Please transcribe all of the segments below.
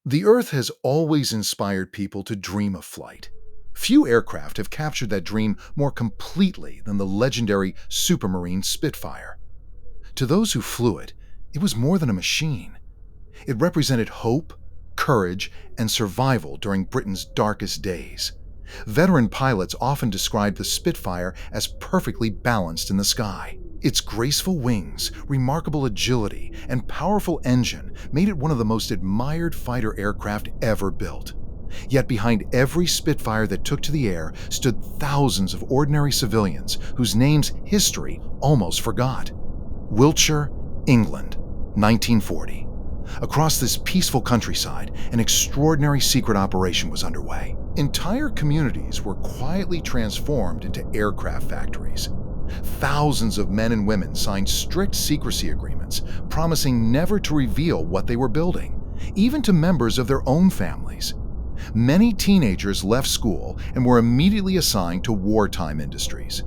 The Earth has always inspired people to dream of flight. Few aircraft have captured that dream more completely than the legendary Supermarine Spitfire. To those who flew it, it was more than a machine. It represented hope, courage, and survival during Britain's darkest days. Veteran pilots often described the Spitfire as perfectly balanced in the sky. Its graceful wings, remarkable agility, and powerful engine made it one of the most admired fighter aircraft ever built. Yet behind every Spitfire that took to the air stood thousands of ordinary civilians whose names history almost forgot. Wiltshire, England, 1940. Across this peaceful countryside, an extraordinary secret operation was underway. Entire communities were quietly transformed into aircraft factories. Thousands of men and women signed strict secrecy agreements, promising never to reveal what they were building, even to members of their own families. Many teenagers left school and were immediately assigned to wartime industries.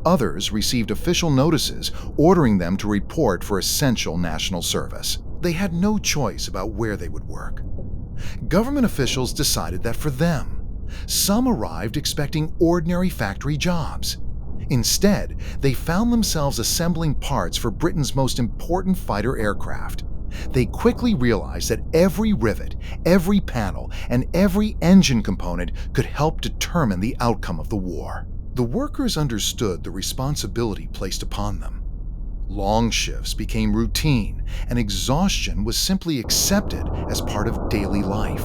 Others received official notices ordering them to report for essential national service. They had no choice about where they would work. Government officials decided that for them. Some arrived expecting ordinary factory jobs. Instead, they found themselves assembling parts for Britain's most important fighter aircraft. They quickly realized that every rivet, every panel, and every engine component could help determine the outcome of the war. The workers understood the responsibility placed upon them. Long shifts became routine, and exhaustion was simply accepted as part of daily life.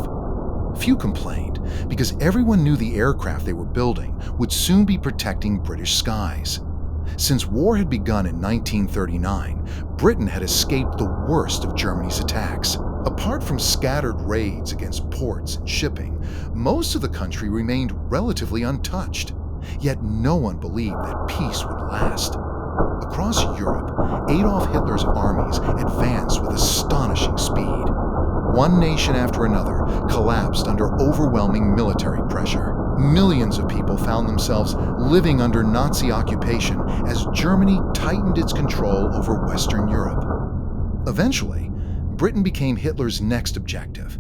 Few complained, because everyone knew the aircraft they were building would soon be protecting British skies. Since war had begun in 1939, Britain had escaped the worst of Germany's attacks. Apart from scattered raids against ports and shipping, most of the country remained relatively untouched. Yet no one believed that peace would last. Across Europe, Adolf Hitler's armies advanced with astonishing speed. One nation after another collapsed under overwhelming military pressure. Millions of people found themselves living under Nazi occupation as Germany tightened its control over Western Europe. Eventually, Britain became Hitler's next objective.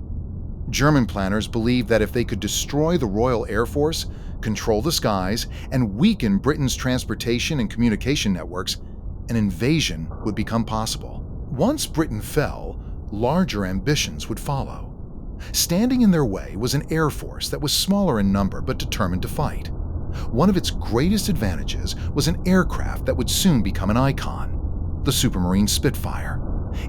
German planners believed that if they could destroy the Royal Air Force, control the skies, and weaken Britain's transportation and communication networks, an invasion would become possible. Once Britain fell, larger ambitions would follow. Standing in their way was an air force that was smaller in number but determined to fight. One of its greatest advantages was an aircraft that would soon become an icon, the Supermarine Spitfire.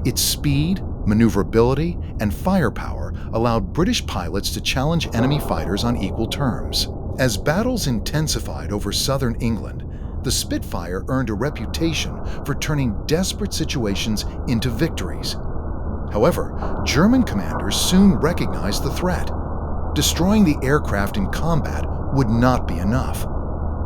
Its speed, maneuverability, and firepower allowed British pilots to challenge enemy fighters on equal terms. As battles intensified over southern England, the Spitfire earned a reputation for turning desperate situations into victories. However, German commanders soon recognized the threat. Destroying the aircraft in combat would not be enough.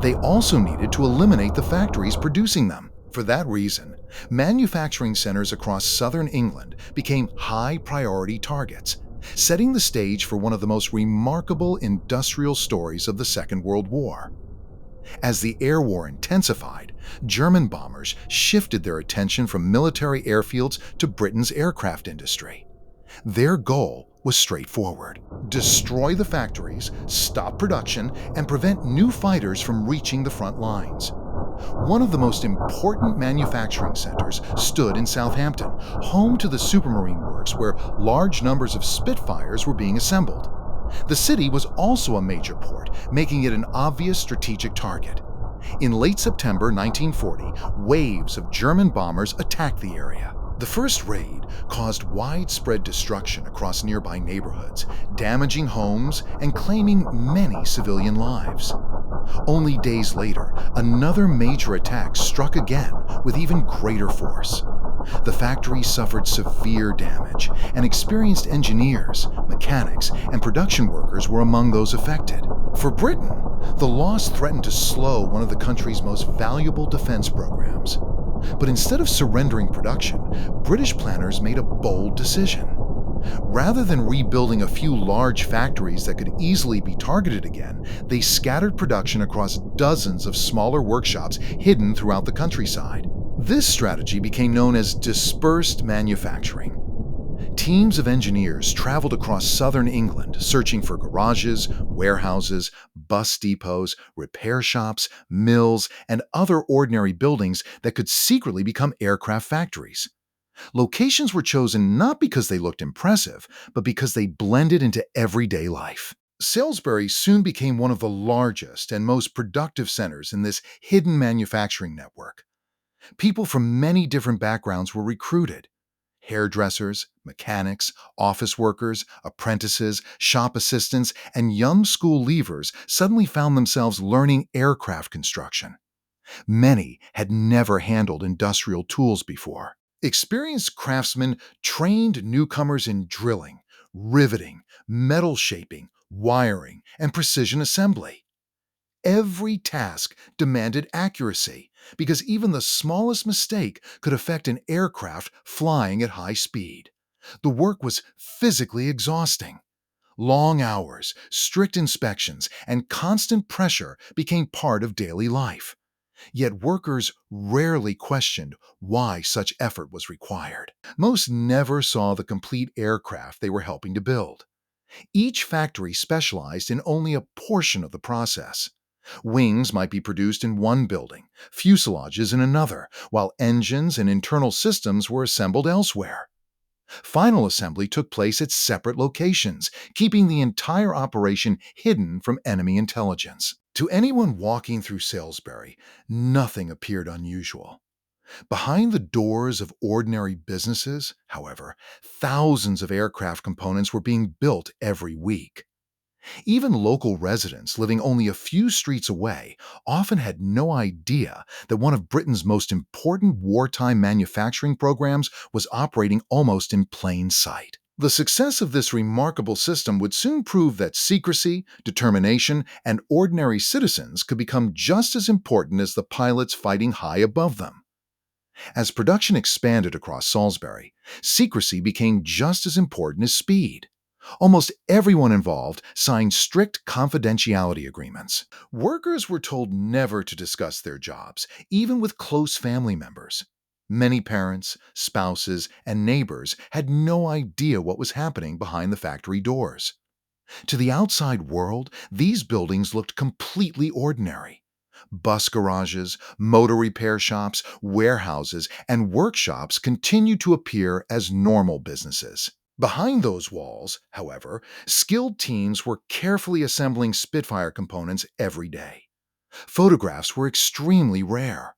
They also needed to eliminate the factories producing them. For that reason, manufacturing centers across southern England became high-priority targets, setting the stage for one of the most remarkable industrial stories of the Second World War. As the air war intensified, German bombers shifted their attention from military airfields to Britain's aircraft industry. Their goal was straightforward: destroy the factories, stop production, and prevent new fighters from reaching the front lines. One of the most important manufacturing centers stood in Southampton, home to the Supermarine Works, where large numbers of Spitfires were being assembled. The city was also a major port, making it an obvious strategic target. In late September 1940, waves of German bombers attacked the area. The first raid caused widespread destruction across nearby neighborhoods, damaging homes and claiming many civilian lives. Only days later, another major attack struck again with even greater force. The factory suffered severe damage, and experienced engineers, mechanics, and production workers were among those affected. For Britain, the loss threatened to slow one of the country's most valuable defense programs. But instead of surrendering production, British planners made a bold decision. Rather than rebuilding a few large factories that could easily be targeted again, they scattered production across dozens of smaller workshops hidden throughout the countryside. This strategy became known as dispersed manufacturing. Teams of engineers traveled across southern England searching for garages, warehouses, bus depots, repair shops, mills, and other ordinary buildings that could secretly become aircraft factories. Locations were chosen not because they looked impressive, but because they blended into everyday life. Salisbury soon became one of the largest and most productive centers in this hidden manufacturing network. People from many different backgrounds were recruited. Hairdressers, mechanics, office workers, apprentices, shop assistants, and young school leavers suddenly found themselves learning aircraft construction. Many had never handled industrial tools before. Experienced craftsmen trained newcomers in drilling, riveting, metal shaping, wiring, and precision assembly. Every task demanded accuracy because even the smallest mistake could affect an aircraft flying at high speed. The work was physically exhausting. Long hours, strict inspections, and constant pressure became part of daily life. Yet workers rarely questioned why such effort was required. Most never saw the complete aircraft they were helping to build. Each factory specialized in only a portion of the process. Wings might be produced in one building, fuselages in another, while engines and internal systems were assembled elsewhere. Final assembly took place at separate locations, keeping the entire operation hidden from enemy intelligence. To anyone walking through Salisbury, nothing appeared unusual. Behind the doors of ordinary businesses, however, thousands of aircraft components were being built every week. Even local residents living only a few streets away often had no idea that one of Britain's most important wartime manufacturing programs was operating almost in plain sight. The success of this remarkable system would soon prove that secrecy, determination, and ordinary citizens could become just as important as the pilots fighting high above them. As production expanded across Salisbury, secrecy became just as important as speed. Almost everyone involved signed strict confidentiality agreements. Workers were told never to discuss their jobs, even with close family members. Many parents, spouses, and neighbors had no idea what was happening behind the factory doors. To the outside world, these buildings looked completely ordinary. Bus garages, motor repair shops, warehouses, and workshops continued to appear as normal businesses. Behind those walls, however, skilled teams were carefully assembling Spitfire components every day. Photographs were extremely rare.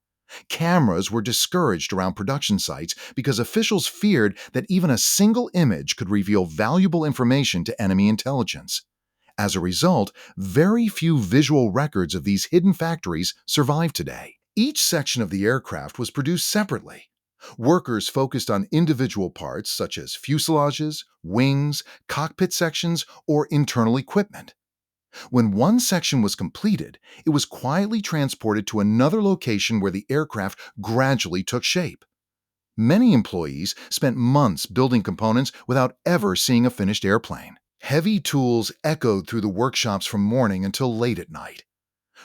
Cameras were discouraged around production sites because officials feared that even a single image could reveal valuable information to enemy intelligence. As a result, very few visual records of these hidden factories survive today. Each section of the aircraft was produced separately. Workers focused on individual parts such as fuselages, wings, cockpit sections, or internal equipment. When one section was completed, it was quietly transported to another location where the aircraft gradually took shape. Many employees spent months building components without ever seeing a finished airplane. Heavy tools echoed through the workshops from morning until late at night.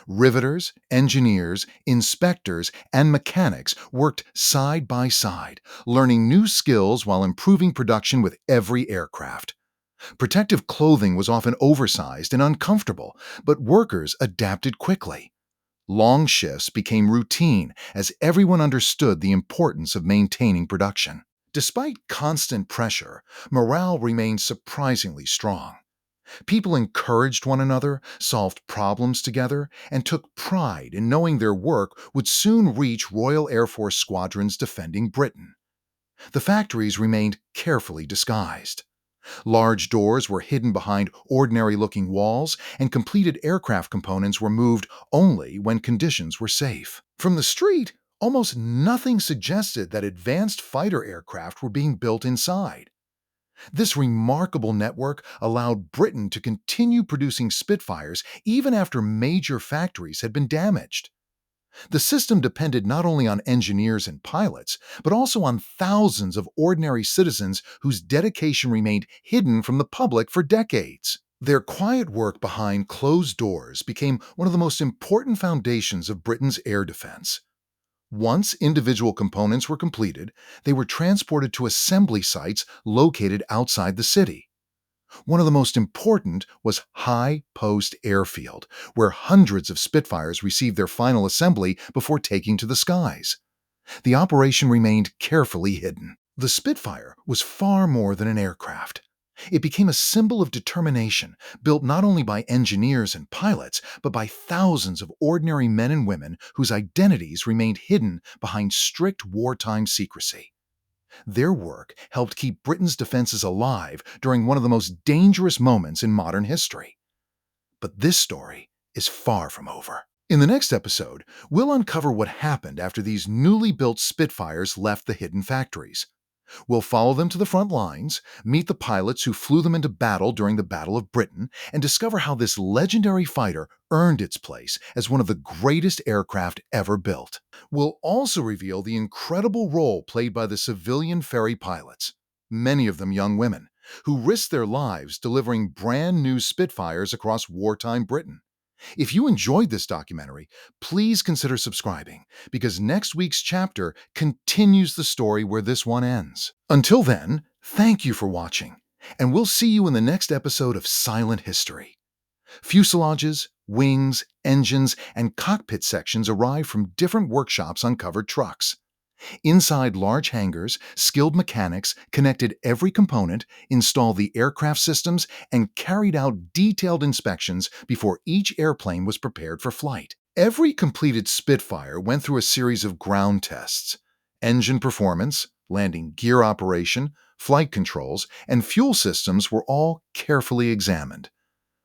Riveters, engineers, inspectors, and mechanics worked side by side, learning new skills while improving production with every aircraft. Protective clothing was often oversized and uncomfortable, but workers adapted quickly. Long shifts became routine as everyone understood the importance of maintaining production. Despite constant pressure, morale remained surprisingly strong. People encouraged one another, solved problems together, and took pride in knowing their work would soon reach Royal Air Force squadrons defending Britain. The factories remained carefully disguised. Large doors were hidden behind ordinary-looking walls, and completed aircraft components were moved only when conditions were safe. From the street, almost nothing suggested that advanced fighter aircraft were being built inside. This remarkable network allowed Britain to continue producing Spitfires even after major factories had been damaged. The system depended not only on engineers and pilots, but also on thousands of ordinary citizens whose dedication remained hidden from the public for decades. Their quiet work behind closed doors became one of the most important foundations of Britain's air defense. Once individual components were completed, they were transported to assembly sites located outside the city. One of the most important was High Post Airfield, where hundreds of Spitfires received their final assembly before taking to the skies. The operation remained carefully hidden. The Spitfire was far more than an aircraft. It became a symbol of determination, built not only by engineers and pilots, but by thousands of ordinary men and women whose identities remained hidden behind strict wartime secrecy. Their work helped keep Britain's defenses alive during one of the most dangerous moments in modern history. But this story is far from over. In the next episode, we'll uncover what happened after these newly built Spitfires left the hidden factories. We'll follow them to the front lines, meet the pilots who flew them into battle during the Battle of Britain, and discover how this legendary fighter earned its place as one of the greatest aircraft ever built. We'll also reveal the incredible role played by the civilian ferry pilots, many of them young women, who risked their lives delivering brand new Spitfires across wartime Britain. If you enjoyed this documentary, please consider subscribing, because next week's chapter continues the story where this one ends. Until then, thank you for watching, and we'll see you in the next episode of Silent History. Fuselages, wings, engines, and cockpit sections arrive from different workshops on covered trucks. Inside large hangars, skilled mechanics connected every component, installed the aircraft systems, and carried out detailed inspections before each airplane was prepared for flight. Every completed Spitfire went through a series of ground tests. Engine performance, landing gear operation, flight controls, and fuel systems were all carefully examined.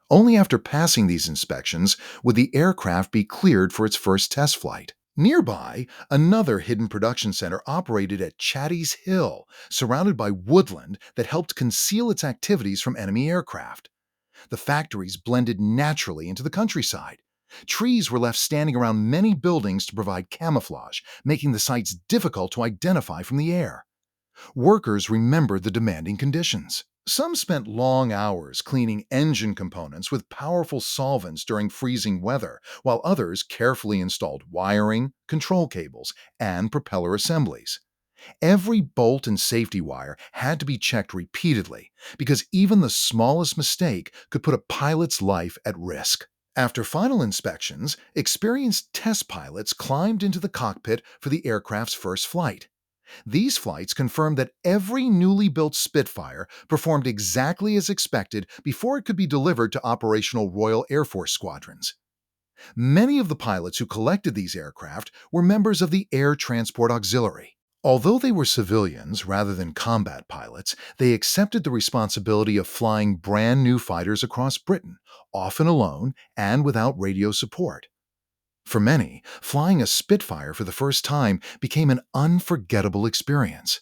Only after passing these inspections would the aircraft be cleared for its first test flight. Nearby, another hidden production center operated at Chatty's Hill, surrounded by woodland that helped conceal its activities from enemy aircraft. The factories blended naturally into the countryside. Trees were left standing around many buildings to provide camouflage, making the sites difficult to identify from the air. Workers remembered the demanding conditions. Some spent long hours cleaning engine components with powerful solvents during freezing weather, while others carefully installed wiring, control cables, and propeller assemblies. Every bolt and safety wire had to be checked repeatedly, because even the smallest mistake could put a pilot's life at risk. After final inspections, experienced test pilots climbed into the cockpit for the aircraft's first flight. These flights confirmed that every newly built Spitfire performed exactly as expected before it could be delivered to operational Royal Air Force squadrons. Many of the pilots who collected these aircraft were members of the Air Transport Auxiliary. Although they were civilians rather than combat pilots, they accepted the responsibility of flying brand new fighters across Britain, often alone and without radio support. For many, flying a Spitfire for the first time became an unforgettable experience.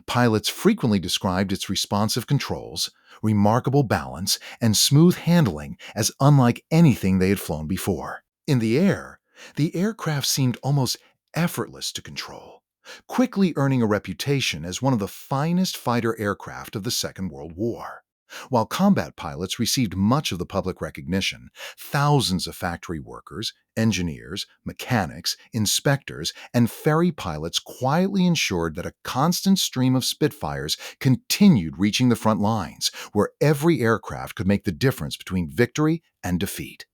Pilots frequently described its responsive controls, remarkable balance, and smooth handling as unlike anything they had flown before. In the air, the aircraft seemed almost effortless to control, quickly earning a reputation as one of the finest fighter aircraft of the Second World War. While combat pilots received much of the public recognition, thousands of factory workers, engineers, mechanics, inspectors, and ferry pilots quietly ensured that a constant stream of Spitfires continued reaching the front lines, where every aircraft could make the difference between victory and defeat.